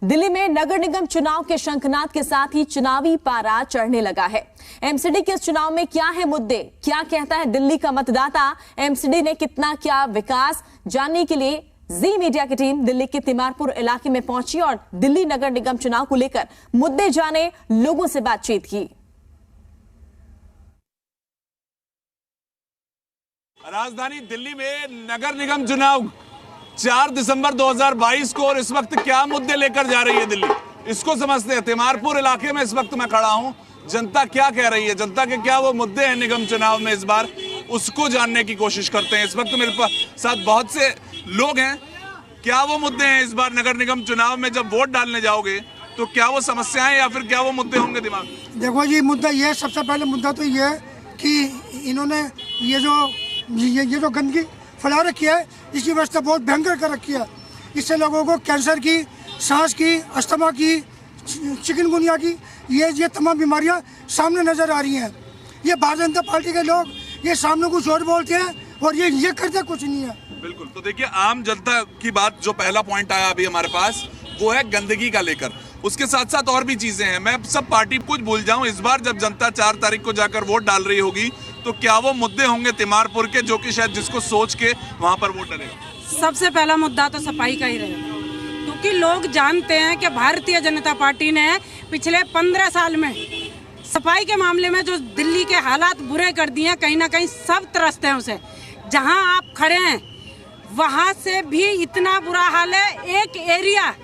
दिल्ली में नगर निगम चुनाव के शंखनाद के साथ ही चुनावी पारा चढ़ने लगा है। एमसीडी के इस चुनाव में क्या है मुद्दे, क्या कहता है दिल्ली का मतदाता, एमसीडी ने कितना किया विकास, जानने के लिए जी मीडिया की टीम दिल्ली के तिमारपुर इलाके में पहुंची और दिल्ली नगर निगम चुनाव को लेकर मुद्दे जाने, लोगों से बातचीत की। राजधानी दिल्ली में नगर निगम चुनाव 4 दिसंबर 2022 को और इस वक्त क्या मुद्दे लेकर जा रही है दिल्ली, इसको समझते हैं। तिमारपुर इलाके में इस वक्त मैं खड़ा हूं। जनता क्या कह रही है, जनता के क्या वो मुद्दे हैं निगम चुनाव में इस बार, उसको जानने की कोशिश करते हैं। इस वक्त मेरे साथ बहुत से लोग हैं। क्या वो मुद्दे हैं इस बार नगर निगम चुनाव में, जब वोट डालने जाओगे तो क्या वो समस्याएं या फिर क्या वो मुद्दे होंगे दिमाग में? देखो जी, मुद्दा ये, सबसे पहले मुद्दा तो ये है कि इन्होंने ये जो गंदगी फैला रखी है, इसकी व्यवस्था बहुत भयंकर कर रखी है। इससे लोगों को कैंसर की, सांस की, अस्थमा की, चिकनगुनिया की, ये तमाम बीमारियां सामने नजर आ रही हैं। ये भारतीय जनता पार्टी के लोग ये सामने कुछ और बोलते हैं और ये करते कुछ नहीं है। बिल्कुल। तो देखिए, आम जनता की बात, जो पहला पॉइंट आया अभी हमारे पास, वो है गंदगी का लेकर। उसके साथ साथ और भी चीजें हैं। मैं सब पार्टी कुछ भूल जाऊं, इस बार जब जनता 4 तारीख को जाकर वोट डाल रही होगी तो क्या वो मुद्दे होंगे तिमारपुर के, जो कि शायद जिसको सोच के वहां पर वोट डलेगा? सबसे पहला मुद्दा तो सफाई का ही रहेगा, क्योंकि लोग जानते हैं कि भारतीय जनता पार्टी ने पिछले 15 साल में सफाई के मामले में जो दिल्ली के हालात बुरे कर दिए हैं, कहीं ना कहीं सब त्रस्त हैं उसे। जहां आप खड़े हैं वहां से भी इतना बुरा हाल है। एक एरिया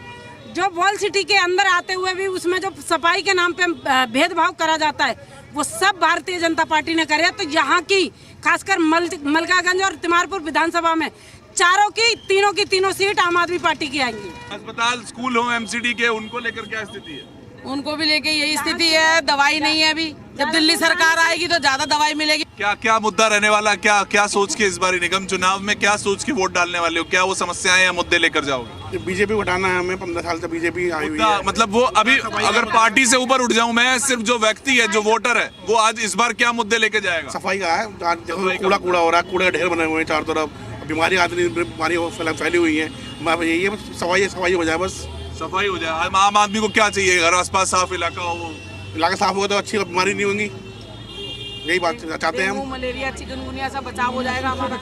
जो वॉल सिटी के अंदर आते हुए भी उसमें जो सफाई के नाम पे भेदभाव करा जाता है, वो सब भारतीय जनता पार्टी ने करे। तो यहाँ की खासकर मलकागंज और तिमारपुर विधानसभा में तीनों की तीनों सीट आम आदमी पार्टी की आएंगी। अस्पताल, स्कूल हो एमसीडी के, उनको लेकर क्या स्थिति है? उनको भी लेके यही स्थिति है। दवाई नहीं है अभी, जब दिल्ली सरकार आएगी तो ज्यादा दवाई मिलेगी। क्या क्या मुद्दा रहने वाला, क्या सोच के इस बार निगम चुनाव में क्या सोच के वोट डालने वाले हो? क्या वो समस्याएं या मुद्दे लेकर जाओगे? बीजेपी हटाना है हमें, 15 साल से बीजेपी आई हुई है। मतलब वो अभी अगर पार्टी से ऊपर उठ जाऊं मैं, सिर्फ जो व्यक्ति है, जो वोटर है, वो आज इस बार क्या मुद्दे लेके जाएगा? सफाई का है। कूड़ा हो रहा है, कूड़े ढेर बने हुए हैं चारों तरफ, बीमारी फैली हुई है। यही सफाई हो जाए, बस सफाई हो जाए। आम आदमी को क्या चाहिए? घर आसपास साफ इलाका हो, इलाका साफ होगा तो अच्छी बीमारी नहीं होंगी। यही बात चाहते हैं हम। मलेरिया, चिकनगुनिया से बचाव हो जाएगा हमारा।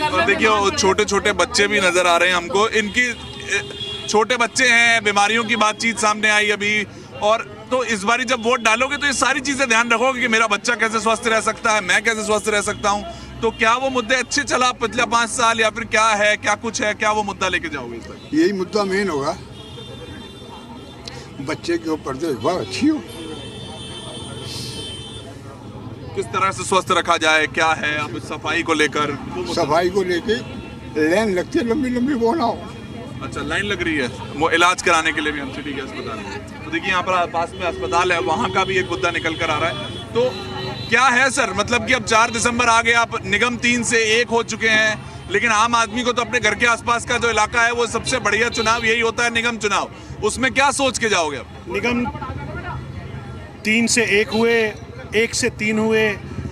और देखिए, छोटे छोटे बच्चे भी नजर आ रहे हैं हमको। इनकी छोटे बच्चे हैं, बीमारियों की बातचीत सामने आई अभी। और तो इस बारी जब वोट डालोगे तो ये सारी चीजें ध्यान रखोगे कि मेरा बच्चा कैसे स्वस्थ रह सकता है, मैं कैसे स्वस्थ रह सकता हूँ। तो क्या वो मुद्दे अच्छे चला पिछले 5 साल, या फिर क्या है, क्या कुछ है, क्या वो मुद्दा लेके जाओगे इस बार? यही मुद्दा मेन होगा, बच्चे के ऊपर देखभाल अच्छी हो, किस तरह से स्वस्थ रखा जाए, क्या है अब सफाई को लेकर? सफाई को लेके लाइन लगती है, लंबी लंबी बोला हो। अच्छा, लाइन लग रही है वो इलाज कराने के लिए भी एमसीडी के अस्पताल में। तो देखिए, यहाँ पर पास में अस्पताल है, वहाँ का भी एक मुद्दा निकल कर आ रहा है। तो क्या है सर, मतलब कि अब 4 दिसंबर आ गए, आप निगम 3 से 1 हो चुके हैं, लेकिन आम आदमी को तो अपने घर के आसपास का जो इलाका है वो सबसे बढ़िया चुनाव यही होता है, निगम चुनाव। उसमें क्या सोच के जाओगे अब? निगम 3 से 1 हुए, 1 से 3 हुए,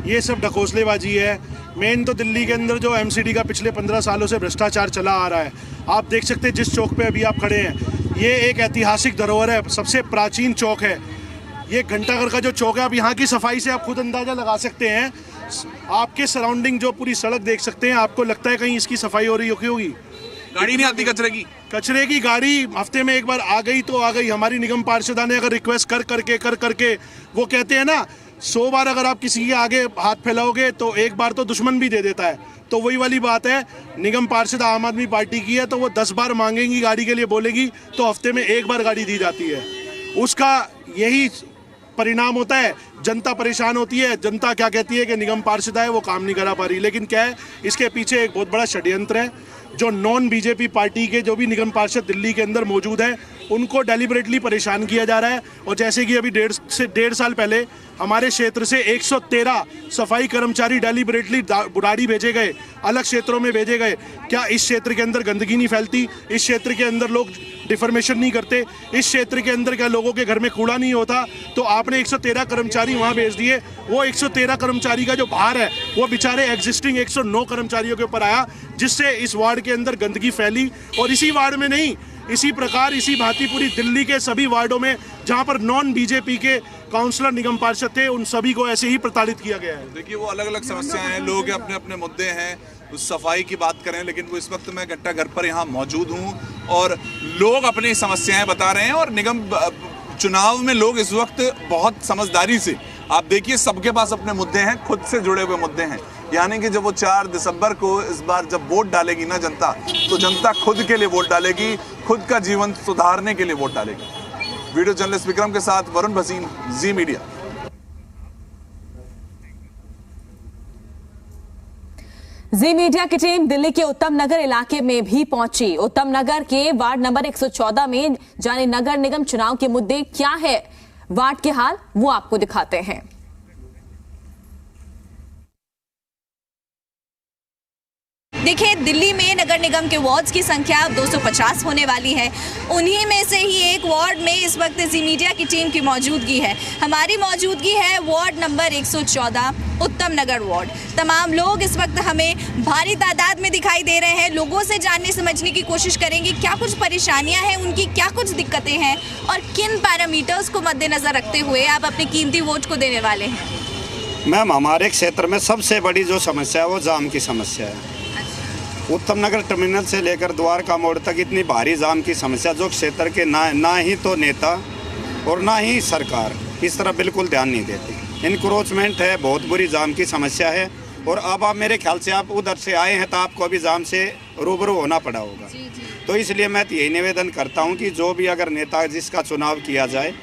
ये सब ढकोसलेबाजी है। मेन तो दिल्ली के अंदर जो एमसीडी का पिछले 15 सालों से भ्रष्टाचार चला आ रहा है। आप देख सकते हैं जिस चौक पे अभी आप खड़े हैं, ये एक ऐतिहासिक धरोहर है, सबसे प्राचीन चौक है। ये घंटाघर का जो चौक है, आप यहाँ की सफाई से आप खुद अंदाजा लगा सकते हैं। आपके सराउंडिंग जो पूरी सड़क देख सकते हैं, आपको लगता है कहीं इसकी सफाई हो रही होगी? गाड़ी नहीं आती कचरे की गाड़ी हफ्ते में एक बार आ गई तो आ गई। हमारी निगम पार्षदा ने अगर रिक्वेस्ट कर करके वो कहते हैं ना, 100 बार अगर आप किसी के आगे हाथ फैलाओगे तो एक बार तो दुश्मन भी दे देता है। तो वही वाली बात है, निगम पार्षद आम आदमी पार्टी की है, तो वो 10 बार मांगेंगी गाड़ी के लिए, बोलेगी तो हफ्ते में 1 बार गाड़ी दी जाती है। उसका यही परिणाम होता है। जनता परेशान होती है। जनता क्या कहती है कि निगम पार्षदा है, वो काम नहीं करा पा रही। लेकिन क्या है, इसके पीछे एक बहुत बड़ा षड्यंत्र है। जो नॉन बीजेपी पार्टी के जो भी निगम पार्षद दिल्ली के अंदर मौजूद है, उनको डेलिबरेटली परेशान किया जा रहा है। और जैसे कि अभी 1.5 साल पहले हमारे क्षेत्र से 113 सफाई कर्मचारी डेलिबरेटली बुराड़ी भेजे गए, अलग क्षेत्रों में भेजे गए। क्या इस क्षेत्र के अंदर गंदगी नहीं फैलती? इस क्षेत्र के अंदर लोग डिफॉर्मेशन नहीं करते? इस क्षेत्र के अंदर क्या लोगों के घर में कूड़ा नहीं होता? तो आपने 113 कर्मचारी वहाँ भेज दिए। वो 113 कर्मचारी का जो भार है वो बेचारे एग्जिस्टिंग 109 कर्मचारियों के ऊपर आया, जिससे इस वार्ड के अंदर गंदगी फैली। और इसी वार्ड में नहीं, इसी प्रकार इसी भांति पूरी दिल्ली के सभी वार्डों में जहां पर नॉन बीजेपी के काउंसलर निगम पार्षद थे उन सभी को ऐसे ही प्रताड़ित किया गया है। देखिए वो अलग अलग समस्याएं हैं, लोग के अपने अपने मुद्दे हैं, उस सफाई की बात करें, लेकिन वो इस वक्त मैं घंटा घर पर यहाँ मौजूद हूँ और लोग अपनी समस्याएं बता रहे हैं। और निगम चुनाव में लोग इस वक्त बहुत समझदारी से, आप देखिए सबके पास अपने मुद्दे हैं, खुद से जुड़े हुए मुद्दे हैं। यानी कि जब वो 4 दिसंबर को इस बार जब वोट डालेगी ना जनता, तो जनता खुद के लिए वोट डालेगी, खुद का जीवन सुधारने के लिए वोट डालेगी। वीडियो जर्नलिस्ट विक्रम के साथ वरुण भसीन, जी मीडिया। जी मीडिया की टीम दिल्ली के उत्तम नगर इलाके में भी पहुंची। उत्तम नगर के वार्ड नंबर 114 में जाने नगर निगम चुनाव के मुद्दे क्या है, वार्ड के हाल वो आपको दिखाते हैं। देखिए, दिल्ली में नगर निगम के वार्ड्स की संख्या 250 होने वाली है। उन्हीं में से ही एक वार्ड में इस वक्त जी मीडिया की टीम की मौजूदगी है। हमारी मौजूदगी है वार्ड नंबर 114 उत्तम नगर वार्ड। तमाम लोग इस वक्त हमें भारी तादाद में दिखाई दे रहे हैं। लोगों से जानने समझने की कोशिश करेंगे क्या कुछ परेशानियां हैं उनकी, क्या कुछ दिक्कतें हैं और किन पैरामीटर्स को मद्देनजर रखते हुए आप अपने कीमती वोट को देने वाले हैं। मैम, हमारे क्षेत्र में सबसे बड़ी जो समस्या है वो जाम की समस्या है। उत्तम नगर टर्मिनल से लेकर द्वारका मोड़ तक इतनी भारी जाम की समस्या जो क्षेत्र के ना ही तो नेता और ना ही सरकार इस तरह बिल्कुल ध्यान नहीं देती। इनक्रोचमेंट है, बहुत बुरी जाम की समस्या है। और अब आप मेरे ख्याल से आप उधर से आए हैं तो आपको अभी जाम से रूबरू होना पड़ा होगा। तो इसलिए मैं यही निवेदन करता हूं कि जो भी अगर नेता जिसका चुनाव किया जाए,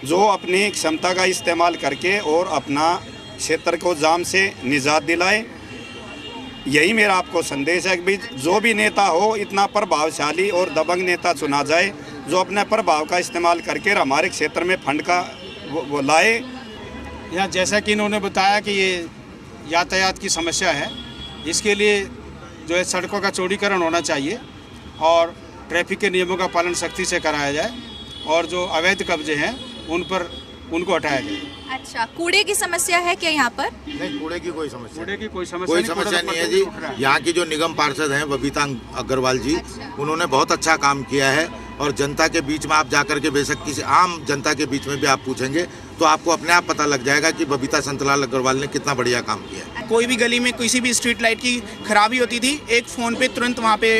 जो अपनी क्षमता का इस्तेमाल करके और अपना क्षेत्र को जाम से निजात दिलाए। यही मेरा आपको संदेश है कि जो भी नेता हो इतना प्रभावशाली और दबंग नेता चुना जाए जो अपने प्रभाव का इस्तेमाल करके हमारे क्षेत्र में फंड का वो लाए। यहाँ जैसा कि इन्होंने बताया कि ये यातायात की समस्या है, इसके लिए जो है सड़कों का चौड़ीकरण होना चाहिए और ट्रैफिक के नियमों का पालन सख्ती से कराया जाए और जो अवैध कब्जे हैं उनको हटाया जाए। अच्छा, कूड़े की समस्या है क्या यहाँ पर? नहीं, कूड़े की कोई समस्या नहीं है जी। यहाँ की जो निगम पार्षद हैं बबीता अग्रवाल जी, उन्होंने बहुत अच्छा काम किया है और जनता के बीच में आप जाकर के बेशक किसी आम जनता के बीच में भी आप पूछेंगे तो आपको अपने आप पता लग जाएगा कि बबीता संतलाल अग्रवाल ने कितना बढ़िया काम किया। कोई भी गली में किसी भी स्ट्रीट लाइट की खराबी होती थी, एक फ़ोन पे तुरंत वहाँ पे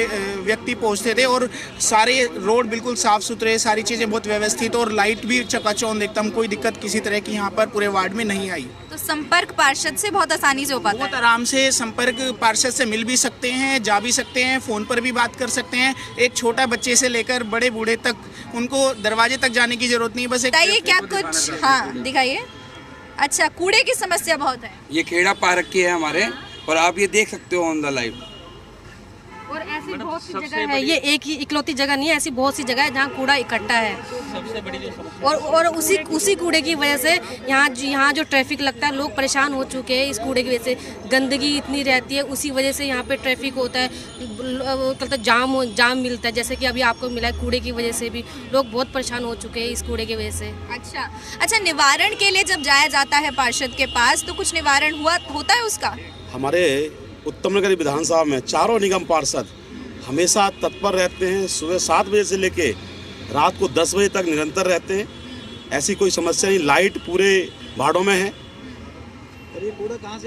व्यक्ति पहुँचते थे और सारे रोड बिल्कुल साफ़ सुथरे, सारी चीज़ें बहुत व्यवस्थित और लाइट भी चकाचौंध एकदम, कोई दिक्कत किसी तरह की यहाँ पर पूरे वार्ड में नहीं आई। तो संपर्क पार्षद से बहुत आसानी से हो पाता है? बहुत आराम से संपर्क पार्षद से मिल भी सकते हैं, जा भी सकते हैं, फ़ोन पर भी बात कर सकते हैं। एक छोटा बच्चे से लेकर बड़े बूढ़े तक उनको दरवाजे तक जाने की जरूरत नहीं। बस बताइए क्या कुछ, हाँ दिखाइए। अच्छा, कूड़े की समस्या बहुत है। ये खेड़ा पार्क की है हमारे, और आप ये देख सकते हो ऑन द लाइव। और ऐसी बहुत सी जगह है, ये एक ही इकलौती जगह नहीं है, ऐसी बहुत सी जगह है जहाँ कूड़ा इकट्ठा है। सबसे बड़ी जो समस्या और उसी कूड़े की वजह से यहाँ जो ट्रैफिक लगता है, लोग परेशान हो चुके हैं। इस कूड़े की वजह से गंदगी इतनी रहती है, उसी वजह से यहाँ पे ट्रैफिक होता है, जाम मिलता है। जैसे कि अभी आपको मिला है, कूड़े की वजह से भी लोग बहुत परेशान हो चुके हैं इस कूड़े की वजह से। अच्छा, निवारण के लिए जब जाया जाता है पार्षद के पास तो कुछ निवारण होता है उसका? हमारे उत्तम नगर विधानसभा में चारों निगम पार्षद हमेशा तत्पर रहते हैं। सुबह 7 बजे से लेके रात को 10 बजे तक निरंतर रहते हैं। ऐसी कोई समस्या नहीं, लाइट पूरे वार्डों में है।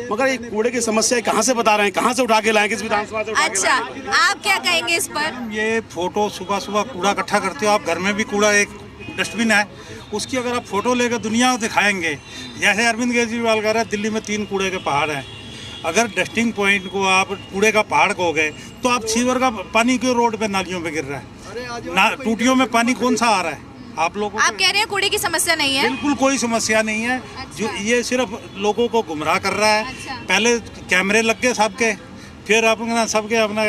मगर ये कूड़े की समस्या कहाँ से बता रहे हैं, कहाँ से उठा के लाएं, किस विधानसभा से उठा के लाएं? अच्छा, आप क्या कहेंगे इस पर? ये फोटो सुबह सुबह कूड़ा इकट्ठा करते हो आप, घर में भी कूड़ा, एक डस्टबिन है, उसकी अगर आप फोटो लेकर दुनिया को दिखाएंगे, जैसे अरविंद केजरीवाल कह रहे हैं दिल्ली में 3 कूड़े के पहाड़ हैं। अगर डस्टिंग पॉइंट को आप कूड़े का पहाड़ कहोगे तो आप सीवर का पानी क्यों रोड पे नालियों पे गिर रहा है? ना टूटियों में पानी कौन सा आ रहा है? आप लोगों आप कह रहे हैं कूड़े की समस्या नहीं है? बिल्कुल कोई समस्या नहीं है। जो ये सिर्फ लोगों को गुमराह कर रहा है। पहले कैमरे लग गए सबके, फिर अपना सबके अपना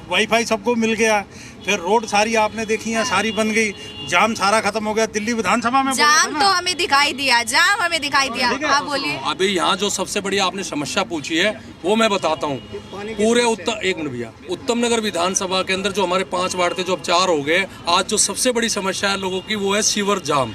वाईफाई सबको मिल गया, फिर रोड सारी आपने देखी है, सारी बन गई, जाम सारा खत्म हो गया। दिल्ली विधानसभा में जाम तो हमें दिखाई दिया, आप बोलिए। अभी यहाँ जो सबसे बड़ी आपने समस्या पूछी है वो मैं बताता हूँ। पूरे एक मिनट भैया, उत्तम नगर विधानसभा के अंदर जो हमारे 5 वार्ड थे जो अब 4 हो गए, आज जो सबसे बड़ी समस्या है लोगों की वो है सीवर जाम।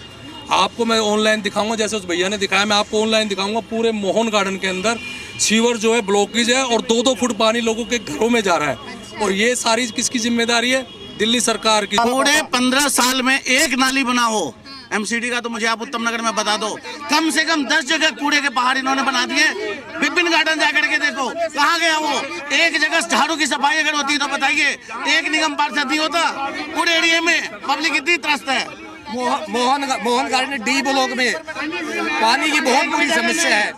आपको मैं ऑनलाइन दिखाऊंगा, जैसे उस भैया ने दिखाया, मैं आपको ऑनलाइन दिखाऊंगा। पूरे मोहन गार्डन के अंदर सीवर जो है ब्लॉकेज है और 2-2 फुट पानी लोगों के घरों में जा रहा है। और ये सारी किसकी जिम्मेदारी है? दिल्ली सरकार की। पूरे 15 साल में एक नाली बना हो एमसीडी का, तो मुझे आप उत्तम नगर में बता दो। कम से कम 10 जगह कूड़े के पहाड़ इन्होंने बना दिए। विपिन गार्डन जाकर के देखो कहाँ गया वो। एक जगह झाड़ू की सफाई अगर होती तो बताइए, एक निगम पार्षद नहीं होता। पूरे एरिया में पब्लिक इतनी त्रस्त है। मोहन गार्डन डी ब्लॉक में पानी की बहुत बड़ी समस्या है।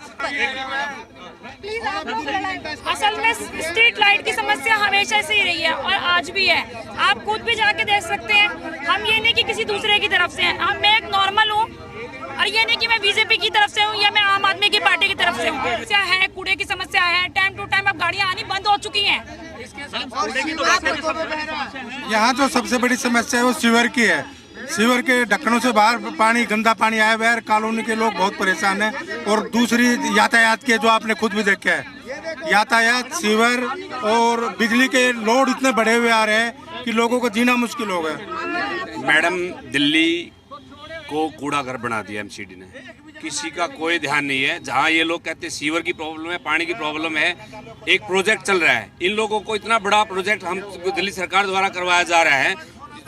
असल में स्ट्रीट लाइट की समस्या हमेशा से ही रही है और आज भी है। आप खुद भी जाके देख सकते हैं। हम ये नहीं कि किसी दूसरे की तरफ से हैं, मैं एक नॉर्मल हूँ और ये नहीं कि मैं बीजेपी की तरफ से हूँ या मैं आम आदमी की पार्टी की तरफ से हूँ। समस्या है, कूड़े की समस्या है। टाइम टू टाइम अब गाड़ियाँ आनी बंद हो चुकी हैं। यहाँ तो सबसे बड़ी समस्या है वो सीवर की है। सीवर के ढक्कनों से बाहर पानी, गंदा पानी आया हुआ है। कॉलोनी के लोग बहुत परेशान हैं। और दूसरी यातायात के, जो आपने खुद भी देखा है, यातायात, सीवर और बिजली के लोड इतने बढ़े हुए आ रहे हैं कि लोगों को जीना मुश्किल हो गया। मैडम, दिल्ली को कूड़ा घर बना दिया एमसीडी ने। किसी का कोई ध्यान नहीं है। जहाँ ये लोग कहते हैं सीवर की प्रॉब्लम है, पानी की प्रॉब्लम है, एक प्रोजेक्ट चल रहा है। इन लोगों को इतना बड़ा प्रोजेक्ट हम दिल्ली सरकार द्वारा करवाया जा रहा है।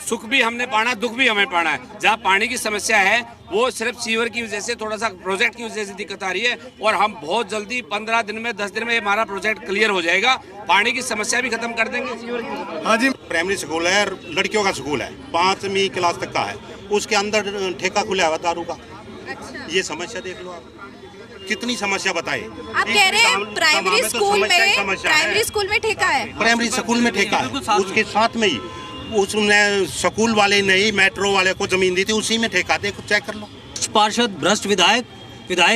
सुख भी हमने पाना, दुख भी हमें पाना है। जहाँ पानी की समस्या है वो सिर्फ सीवर की वजह से, थोड़ा सा प्रोजेक्ट की वजह से दिक्कत आ रही है। और हम बहुत जल्दी 15 दिन में, 10 दिन में हमारा प्रोजेक्ट क्लियर हो जाएगा। पानी की समस्या भी खत्म कर देंगे सीवर की। हाँ जी, प्राइमरी स्कूल है, लड़कियों का स्कूल है, 5वीं क्लास तक का है। उसके अंदर ठेका खुला हुआ दारू का। ये समस्या देख लो आप, कितनी समस्या बताए। आप कह रहे हैं प्राइमरी स्कूल में ठेका है। प्राइमरी स्कूल में ठेका है। उसके साथ में ही उसने स्कूल वाले ने ही मेट्रो वाले को जमीन दी थी, उसी में ठेका। देखो, चेक कर लो। पार्षद भ्रष्ट विधायक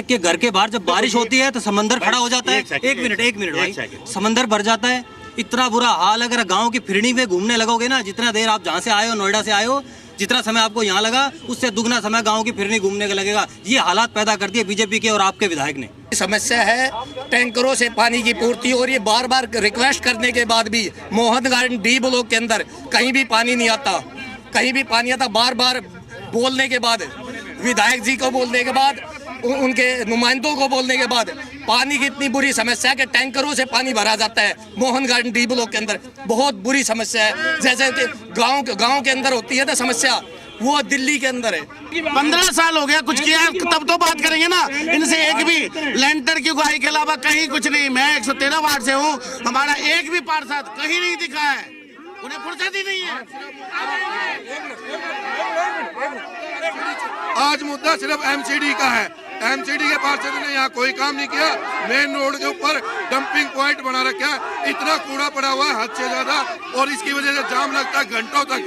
के घर के बाहर जब बारिश होती है तो समंदर खड़ा हो जाता है। एक मिनट भाई, समंदर भर जाता है। इतना बुरा हाल। अगर गांव की फिरनी में घूमने लगोगे ना, जितना देर आप जहाँ से आए हो, नोएडा से आए हो, जितना समय आपको यहाँ लगा, उससे दुगना समय गांव की फिरनी घूमने का लगेगा। ये हालात पैदा कर दिए बीजेपी के और आपके विधायक ने। समस्या है टैंकरों से पानी की पूर्ति हो रही है। बार बार रिक्वेस्ट करने के बाद भी मोहन गार्डन डी ब्लॉक के अंदर कहीं भी पानी नहीं आता, कहीं भी पानी आता। बार बार बोलने के बाद, विधायक जी को बोलने के बाद, उनके नुमाइंदों को बोलने के बाद, पानी की इतनी बुरी समस्या है कि टैंकरों से पानी भरा जाता है मोहन गार्डन डी ब्लॉक के अंदर। बहुत बुरी समस्या है। जैसे कि गांव के अंदर होती है ना समस्या, वो दिल्ली के अंदर है। 15 साल हो गया, कुछ किया तब तो बात करेंगे ना। इनसे एक भी लेंटर की गुहाई के अलावा कहीं कुछ नहीं। मैं 113 वार्ड से हूँ, हमारा एक भी पार्षद कहीं नहीं दिखा है। उन्हें फुर्सत ही नहीं है। आज मुद्दा सिर्फ एमसीडी का है। एमसीडी के पार्षद ने यहाँ कोई काम नहीं किया। मेन रोड के ऊपर डंपिंग पॉइंट बना रखा है। इतना कूड़ा पड़ा हुआ है हद से ज्यादा, और इसकी वजह से जाम लगता है घंटों तक।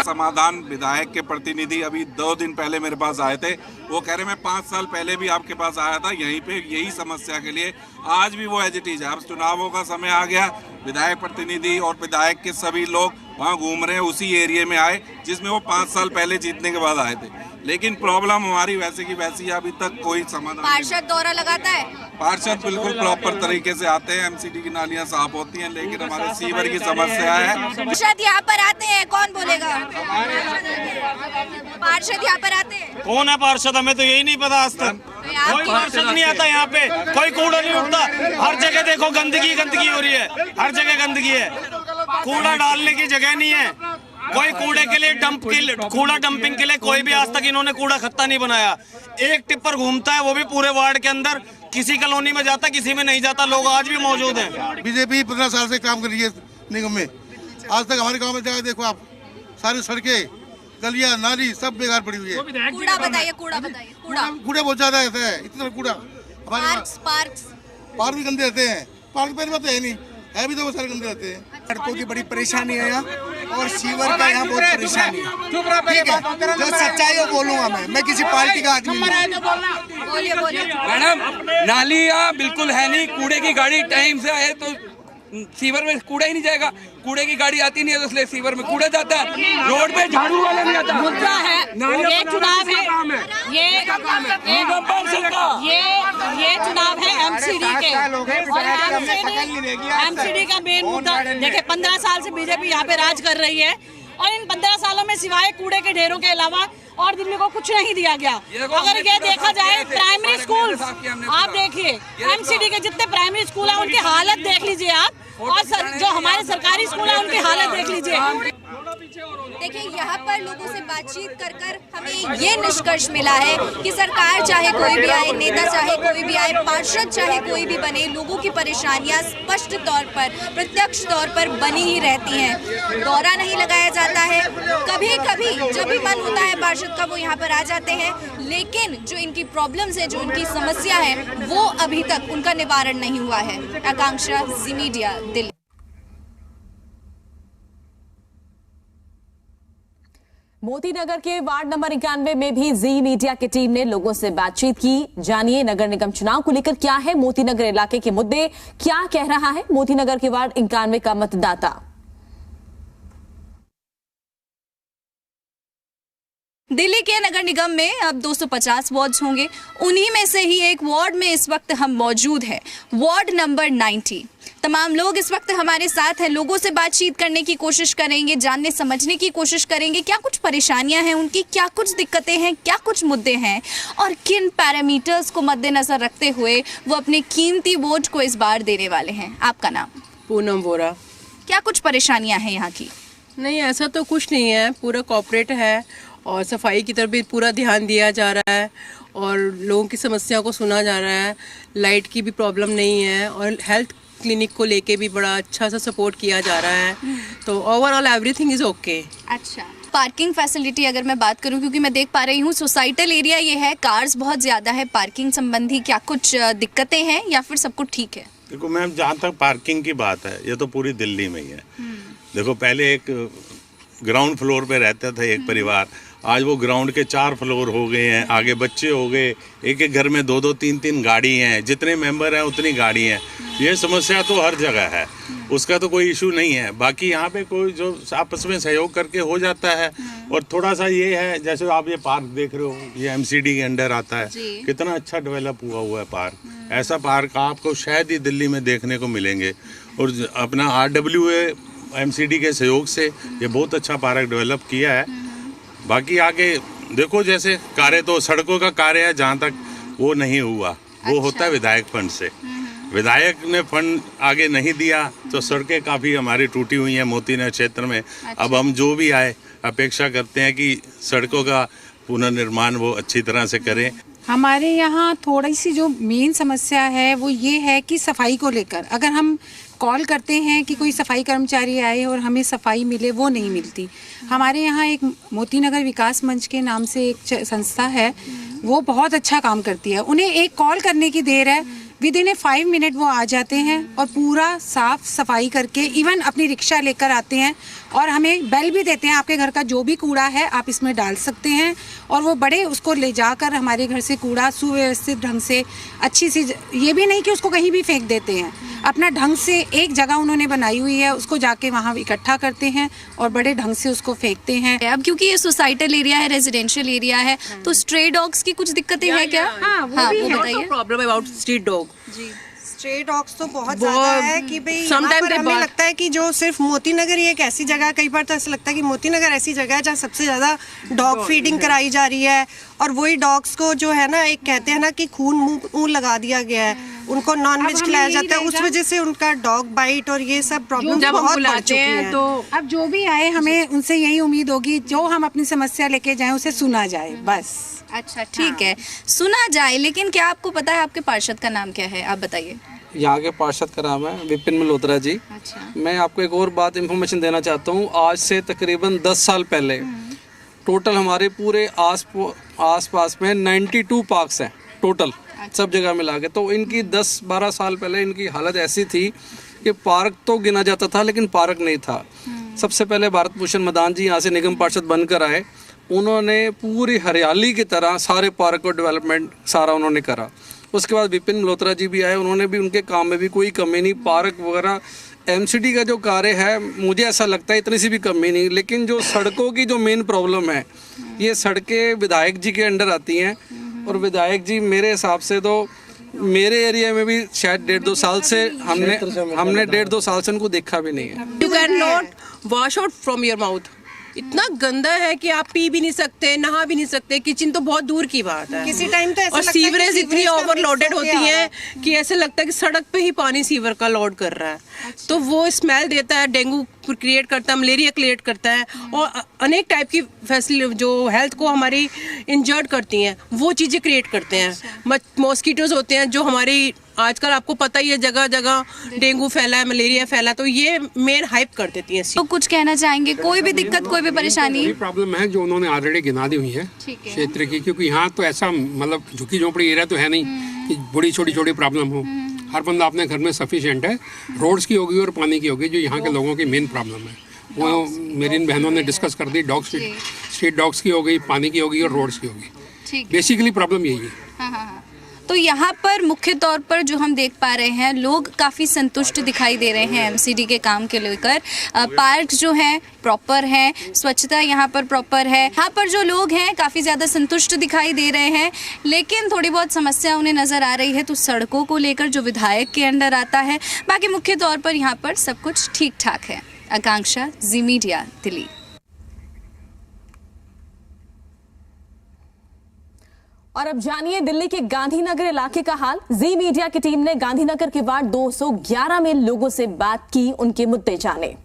समाधान विधायक के प्रतिनिधि अभी 2 दिन पहले मेरे पास आए थे। वो कह रहे मैं 5 साल पहले भी आपके पास आया था यहीं पे, यही समस्या के लिए। आज भी वो एज इट इज है। अब चुनावों का समय आ गया, विधायक प्रतिनिधि और विधायक के सभी लोग वहाँ घूम रहे हैं, उसी एरिया में आए जिसमें वो 5 साल पहले जीतने के बाद आए थे। लेकिन प्रॉब्लम हमारी वैसे की वैसी, अभी तक कोई समाधान। पार्षद दौरा लगाता है? पार्षद बिल्कुल प्रॉपर तरीके से आते हैं। एमसीडी की नालियां साफ होती हैं, लेकिन हमारे सीवर की समस्या है। पार्षद यहाँ पर आते हैं, कौन बोलेगा? पार्षद यहाँ पर आते हैं? कौन है पार्षद? हमें तो यही नहीं पता आज तक। कोई पार्षद नहीं आता यहाँ पे, कोई कूड़ा नहीं उठता। हर जगह देखो गंदगी हो रही है, हर जगह गंदगी है। कूड़ा डालने की जगह नहीं है। कोई कूड़े के लिए कूड़ा डंपिंग के लिए कोई भी आज तक इन्होंने कूड़ा खत्ता नहीं बनाया। एक टिप्पर घूमता है, वो भी पूरे वार्ड के अंदर। किसी कॉलोनी में जाता, किसी में नहीं जाता। लोग आज भी मौजूद हैं। बीजेपी 15 साल से काम कर रही है निगम में। आज तक हमारे गांव में जाकर देखो आप, सारी सड़कें, गलियां, नाली सब बेकार पड़ी हुई है। कूड़ा बताइए। कूड़ा बहुत ज्यादा ऐसा है, इतना कूड़ा। पार्क भी गंदे रहते हैं। पार्क पे बात है नहीं, है भी तो वो सारे गंदे रहते हैं। सड़कों की बड़ी परेशानी है यहाँ, और सीवर का यहाँ बहुत परेशानी है। ठीक है, जो सच्चाई है बोलूंगा मैं किसी पार्टी का आदमी नहीं। मैडम, नालियाँ बिल्कुल है नहीं। कूड़े की गाड़ी टाइम से आए तो सीवर में कूड़ा ही नहीं जाएगा। कूड़े की गाड़ी आती नहीं है तो इसलिए सीवर में कूड़ा जाता है। रोड पे झाड़ू वाला नहीं आता। मुद्दा है, ये चुनाव है, ये चुनाव है एमसीडी के। और एमसीडी का मेन मुद्दा देखिए, 15 साल से बीजेपी यहाँ पे राज कर रही है, और इन 15 सालों में सिवाय कूड़े के ढेरों के अलावा और दिल्ली को कुछ नहीं दिया गया। अगर ये देखा जाए प्राइमरी स्कूल, आप देखिए एमसीडी के जितने प्राइमरी स्कूल हैं उनकी हालत देख लीजिए आप, और जो हमारे सरकारी स्कूल हैं उनकी हालत देख लीजिए। देखिए, यहाँ पर लोगों से बातचीत कर हमें ये निष्कर्ष मिला है कि सरकार चाहे कोई भी आए, नेता चाहे कोई भी आए, पार्षद चाहे कोई भी बने, लोगों की परेशानियाँ स्पष्ट तौर पर, प्रत्यक्ष तौर पर बनी ही रहती हैं। दौरा नहीं लगाया जाता है, कभी कभी जब भी मन होता है पार्षद का वो यहाँ पर आ जाते हैं, लेकिन जो इनकी प्रॉब्लम्स है, जो इनकी समस्या है, वो अभी तक उनका निवारण नहीं हुआ है। आकांक्षा, जी मीडिया, दिल्ली। मोती नगर के वार्ड नंबर 91 में भी जी मीडिया की टीम ने लोगों से बातचीत की। जानिए नगर निगम चुनाव को लेकर क्या है मोती नगर इलाके के मुद्दे, क्या कह रहा है मोती नगर के वार्ड 91 का मतदाता। दिल्ली के नगर निगम में अब 250 वार्ड्स होंगे, उन्हीं में से ही एक वार्ड में इस वक्त हम मौजूद हैं, वार्ड नंबर 90। तमाम लोग इस वक्त हमारे साथ हैं, लोगों से बातचीत करने की कोशिश करेंगे, जानने समझने की कोशिश करेंगे क्या कुछ परेशानियां हैं उनकी, क्या कुछ दिक्कतें हैं, क्या कुछ मुद्दे हैं और किन पैरामीटर्स को मद्देनजर रखते हुए वो अपने कीमती वोट को इस बार देने वाले हैं। आपका नाम? पूनम वोरा। क्या कुछ परेशानियां हैं यहाँ की? नहीं, ऐसा तो कुछ नहीं है, पूरा कॉर्पोरेट है और सफाई की तरफ भी पूरा ध्यान दिया जा रहा है और लोगों की समस्याओं को सुना जा रहा है। लाइट की भी प्रॉब्लम नहीं है और हेल्थ क्लिनिक को लेके भी बड़ा अच्छा सा सपोर्ट किया जा रहा है, तो ओवरऑल एवरीथिंग इज ओके। अच्छा, पार्किंग फैसिलिटी अगर मैं बात करूं, क्योंकि मैं देख पा रही हूं सोसाइटल एरिया ये है, कार्स बहुत ज़्यादा है, पार्किंग संबंधी क्या कुछ दिक्कतें हैं या फिर सब कुछ ठीक है? देखो मैम, जहाँ तक पार्किंग की बात है ये तो पूरी दिल्ली में ही है। देखो पहले एक ग्राउंड फ्लोर पे रहता था एक परिवार, आज वो ग्राउंड के 4 फ्लोर हो गए हैं, आगे बच्चे हो गए, एक एक घर में 2-2 3-3 गाड़ी हैं, जितने मेंबर हैं उतनी गाड़ी हैं। ये समस्या तो हर जगह है, उसका तो कोई इशू नहीं है। बाकी यहाँ पे कोई जो आपस में सहयोग करके हो जाता है। और थोड़ा सा ये है, जैसे आप ये पार्क देख रहे हो, ये एमसीडी के अंडर आता है, कितना अच्छा डेवलप हुआ है पार्क। ऐसा पार्क आपको शायद ही दिल्ली में देखने को मिलेंगे। और अपना RWA एमसीडी के सहयोग से ये बहुत अच्छा पार्क डेवलप किया है। बाकी आगे देखो, जैसे कार्य तो सड़कों का कार्य है, जहाँ तक वो नहीं हुआ वो होता है विधायक फंड से। विधायक ने फंड आगे नहीं दिया तो सड़कें काफ़ी हमारी टूटी हुई हैं मोती नगर क्षेत्र में। अब हम जो भी आए अपेक्षा करते हैं कि सड़कों का पुनर्निर्माण वो अच्छी तरह से करें। हमारे यहाँ थोड़ी सी जो मेन समस्या है वो ये है कि सफाई को लेकर अगर हम कॉल करते हैं कि कोई सफाई कर्मचारी आए और हमें सफाई मिले, वो नहीं मिलती। हमारे यहाँ एक मोती नगर विकास मंच के नाम से एक संस्था है, वो बहुत अच्छा काम करती है। उन्हें एक कॉल करने की देर है, विद इन 5 मिनट वो आ जाते हैं और पूरा साफ सफाई करके इवन अपनी रिक्शा लेकर आते हैं और हमें बेल भी देते हैं, आपके घर का जो भी कूड़ा है आप इसमें डाल सकते हैं। और वो बड़े उसको ले जाकर हमारे घर से कूड़ा सुव्यवस्थित ढंग से अच्छी सी, ये भी नहीं कि उसको कहीं भी फेंक देते हैं, अपना ढंग से एक जगह उन्होंने बनाई हुई है, उसको जाके वहाँ इकट्ठा करते हैं और बड़े ढंग से उसको फेंकते हैं। अब क्योंकि ये सोसाइटल एरिया है, रेजिडेंशियल एरिया है, तो स्ट्रे डॉग्स की कुछ दिक्कतें हैं क्या? हाँ, वो बताइए। Problem about street dog. जी, स्ट्रे डॉग्स तो बहुत ज़्यादा है कि भाई यहाँ पर हमें लगता है कि जो सिर्फ मोती नगर ही एक ऐसी जगह, कई बार तो ऐसा लगता है कि मोती नगर ऐसी जगह है जहाँ सबसे ज़्यादा डॉग फीडिंग कराई जा रही है। और वही डॉग्स को जो है ना, एक कहते हैं ना कि खून मुंह लगा दिया गया है, उनको नॉनवेज खिलाया जाता है, उस वजह से उनका डॉग बाइट और ये सब प्रॉब्लम बहुत बढ़ चुकी हैं। तो अब जो भी आए हमें उनसे यही उम्मीद होगी जो हम अपनी समस्या लेके जाएं उसे सुना जाए, बस। अच्छा, ठीक है, सुना जाए। लेकिन क्या आपको पता है आपके पार्षद का नाम क्या है? आप बताइए। यहाँ के पार्षद का नाम है विपिन मल्होत्रा जी। अच्छा। मैं आपको एक और बात इन्फॉर्मेशन देना चाहता हूँ। आज से तकरीबन 10 साल पहले टोटल हमारे पूरे आस-पास में 92 पार्क्स हैं टोटल। अच्छा। सब जगह मिला के, तो इनकी 10-12 साल पहले इनकी हालत ऐसी थी कि पार्क तो गिना जाता था लेकिन पार्क नहीं था। सबसे पहले भारत भूषण मदान जी यहाँ से निगम पार्षद बनकर आए, उन्होंने पूरी हरियाली की तरह सारे पार्क को डेवलपमेंट सारा उन्होंने करा। उसके बाद विपिन मल्होत्रा जी भी आए, उन्होंने भी, उनके काम में भी कोई कमी नहीं, पार्क वगैरह एमसीडी का जो कार्य है मुझे ऐसा लगता है इतनी सी भी कमी नहीं। लेकिन जो सड़कों की जो मेन प्रॉब्लम है, ये सड़कें विधायक जी के अंडर आती हैं और विधायक जी मेरे हिसाब से तो मेरे एरिया में भी शायद 1.5-2 साल से हमने 1.5-2 साल से उनको देखा भी नहीं है। You can not wash out from your mouth, इतना गंदा है कि आप पी भी नहीं सकते, नहा भी नहीं सकते, किचन तो बहुत दूर की बात है। किसी टाइम तो ऐसा और लगता है कि सीवरेज इतनी सीवरेज का ओवरलोडेड mix होती होके आ रहा है कि ऐसे लगता है कि सड़क पे ही पानी सीवर का लोड कर रहा है। तो वो स्मेल देता है, डेंगू क्रिएट करता है, मलेरिया क्रिएट करता है और अनेक टाइप की फैसिलिटी जो हेल्थ को हमारी इंजर्ड करती हैं वो चीज़ें क्रिएट करते हैं। मॉस्किटोज होते हैं जो हमारी आजकल आपको पता ही है जगह जगह डेंगू फैला है, मलेरिया फैला है, तो ये मेन हाइप कर देती है। तो कुछ कहना चाहेंगे, कोई भी दिक्कत कोई भी परेशानी प्रॉब्लम है जो उन्होंने ऑलरेडी गिना दी हुई है क्षेत्र की, क्योंकि यहाँ तो ऐसा मतलब झुकी झोंपड़ी एरिया तो है नहीं कि बड़ी छोटी छोटी प्रॉब्लम हो। हर बंदा अपने घर में सफिशिएंट है। रोड्स की होगी और पानी की होगी, जो यहाँ के लोगों की मेन प्रॉब्लम है वो मेरी इन बहनों ने डिस्कस कर दी। स्ट्रीट डॉग्स की हो गई, पानी की होगी और रोड्स की होगी। बेसिकली प्रॉब्लम यही है। तो यहाँ पर मुख्य तौर पर जो हम देख पा रहे हैं, लोग काफ़ी संतुष्ट दिखाई दे रहे हैं एमसीडी के काम के लेकर। पार्क जो है प्रॉपर है, स्वच्छता यहाँ पर प्रॉपर है। यहाँ पर जो लोग हैं काफ़ी ज़्यादा संतुष्ट दिखाई दे रहे हैं, लेकिन थोड़ी बहुत समस्या उन्हें नज़र आ रही है तो सड़कों को लेकर जो विधायक के अंडर आता है। बाकी मुख्य तौर पर यहाँ पर सब कुछ ठीक ठाक है। आकांक्षा, जी मीडिया, दिल्ली। और अब जानिए दिल्ली के गांधीनगर इलाके का हाल। जी मीडिया की टीम ने गांधीनगर के वार्ड 211 में लोगों से बात की, उनके मुद्दे जाने।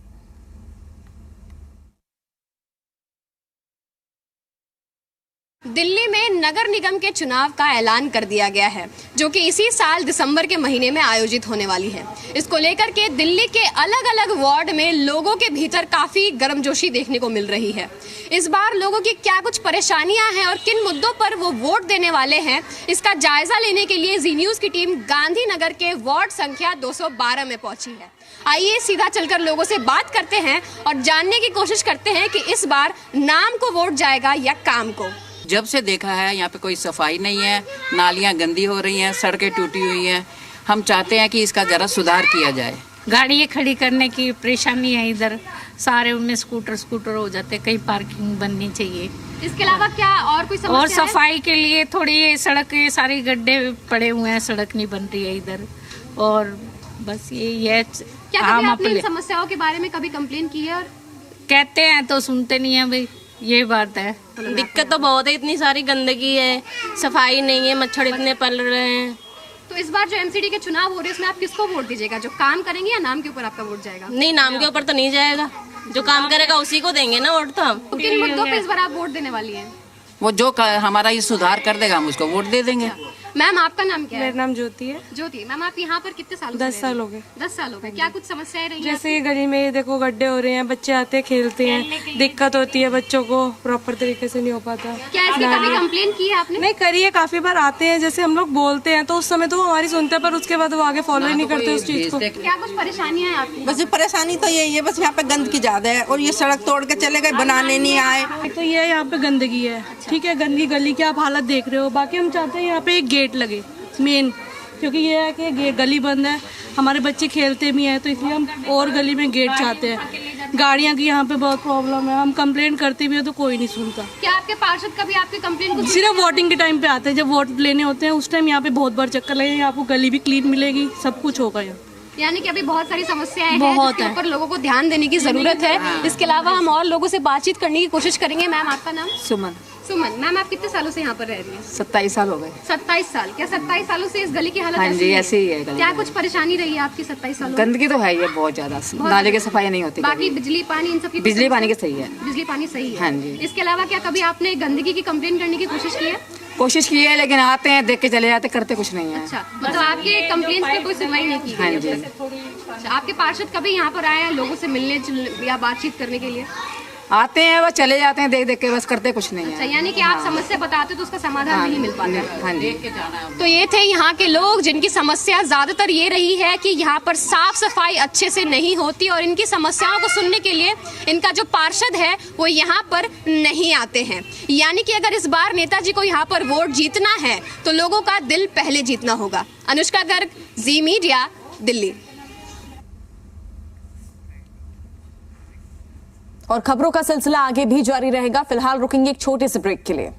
दिल्ली में नगर निगम के चुनाव का ऐलान कर दिया गया है, जो कि इसी साल दिसंबर के महीने में आयोजित होने वाली है। इसको लेकर के दिल्ली के अलग अलग वार्ड में लोगों के भीतर काफ़ी गर्मजोशी देखने को मिल रही है। इस बार लोगों की क्या कुछ परेशानियां हैं और किन मुद्दों पर वो वोट देने वाले हैं, इसका जायजा लेने के लिए जी न्यूज़ की टीम गांधीनगर के वार्ड संख्या 212 में पहुंची है। आइए सीधा चलकर लोगों से बात करते हैं और जानने की कोशिश करते हैं कि इस बार नाम को वोट जाएगा या काम को। जब से देखा है यहाँ पे कोई सफाई नहीं है, नालियाँ गंदी हो रही हैं, सड़कें टूटी हुई हैं। हम चाहते हैं कि इसका ज़रा सुधार किया जाए। गाड़ियाँ खड़ी करने की परेशानी है, इधर सारे उनमें स्कूटर हो जाते, कहीं पार्किंग बननी चाहिए। इसके अलावा क्या और कोई समस्या और है? सफाई के लिए थोड़ी सड़क के सारे गड्ढे पड़े हुए हैं, सड़क नहीं बन रही है इधर। और बस ये क्या कभी आपने इन समस्याओं के बारे में कभी कंप्लेन की है? और कहते हैं तो सुनते नहीं है भाई, ये बात है। दिक्कत तो बहुत है, इतनी सारी गंदगी है, सफाई नहीं है, मच्छर इतने पल रहे हैं। तो इस बार जो एमसीडी के चुनाव हो रहे हैं उसमें आप किसको वोट दीजिएगा? जो काम करेंगे या नाम के ऊपर आपका वोट जाएगा? नहीं, नाम के ऊपर तो नहीं जाएगा, जो काम करेगा उसी को देंगे ना वोट। तो हम किन मुद्दों पे इस बार आप वोट देने वाली हैं? वो जो हमारा ये सुधार कर देगा हम उसको वोट दे देंगे। मैम आपका नाम क्या है? मेरा नाम ज्योति है। ज्योति मैम, आप यहाँ पर कितने साल? 10 साल हो गए। 10 साल हो गए। क्या कुछ समस्याएं रही? जैसे ये गली में देखो गड्ढे हो रहे हैं, बच्चे आते हैं खेलते हैं, दिक्कत होती है, बच्चों को प्रॉपर तरीके से नहीं हो पाता। क्या इसकी कभी कंप्लेन की है आपने? नहीं करी है, काफी बार आते हैं, जैसे हम लोग बोलते हैं तो उस समय तो हमारी सुनते हैं, पर उसके बाद वो आगे फॉलो ही नहीं करते उस चीज को। क्या कुछ परेशानियां हैं आपकी? बस परेशानी तो यही है, बस यहाँ पे गंदगी ज्यादा है और ये सड़क तोड़ के चले गए, बनाने नहीं आए। तो ये यहाँ पे गंदगी है, ठीक है, गंदी गली की आप हालत देख रहे हो। बाकी हम चाहते हैं यहाँ पे एक गेट लगे मेन, क्योंकि ये है कि गली बंद है, हमारे बच्चे खेलते भी हैं, तो इसलिए हम और गली में गेट चाहते हैं। गाड़ियाँ की यहाँ पे बहुत प्रॉब्लम है, हम कंप्लेन करते भी हैं तो कोई नहीं सुनता। क्या आपके पार्षद कभी आपकी कंप्लेन? सिर्फ वोटिंग के टाइम पे आते हैं, जब वोट लेने होते हैं उस टाइम यहाँ पे बहुत बार चक्कर लगेंगे, आपको गली भी क्लीन मिलेगी, सब कुछ होगा यहाँ। यानी कि अभी बहुत सारी समस्याएं हैं जिसके ऊपर लोगों को ध्यान देने की जरूरत है। इसके अलावा हम और लोगों से बातचीत करने की कोशिश करेंगे। मैम आपका नाम? सुमन। सुमन मैम, आप कितने सालों से यहाँ पर रह रही हैं? 27 साल हो गए। 27 साल? क्या 27 सालों से इस गली की हालत? हाँ जी, ऐसे ही है गली। क्या कुछ परेशानी रही है आपकी 27 सालों? गंदगी तो है ही है बहुत ज्यादा, नाले की सफाई नहीं होती। बाकी बिजली पानी इन सब की? बिजली पानी की सही है। बिजली पानी सही है। हाँ जी। इसके अलावा क्या कभी आपने गंदगी की कंप्लेन करने की कोशिश की है? कोशिश की है, लेकिन आते हैं देख के चले जाते, करते कुछ नहीं है। अच्छा, मतलब आपके कंप्लेन पे कोई सुनवाई नहीं की? हाँ जी। अच्छा, आपके पार्षद कभी यहाँ पर आए हैं लोगों से मिलने या बातचीत करने के लिए? आते हैं बस चले जाते हैं, देख देख के बस, करते कुछ नहीं अच्छा, है। यानी कि आप समस्या बताते तो उसका समाधान नहीं मिल पाता। हाँ जी। तो ये थे यहाँ के लोग जिनकी समस्या ज्यादातर ये रही है कि यहाँ पर साफ सफाई अच्छे से नहीं होती और इनकी समस्याओं को सुनने के लिए इनका जो पार्षद है वो यहाँ पर नहीं आते हैं। यानी कि अगर इस बार नेताजी को यहाँ पर वोट जीतना है तो लोगों का दिल पहले जीतना होगा। अनुष्का गर्ग, जी मीडिया, दिल्ली। और खबरों का सिलसिला आगे भी जारी रहेगा। फिलहाल रुकेंगे एक छोटे से ब्रेक के लिए।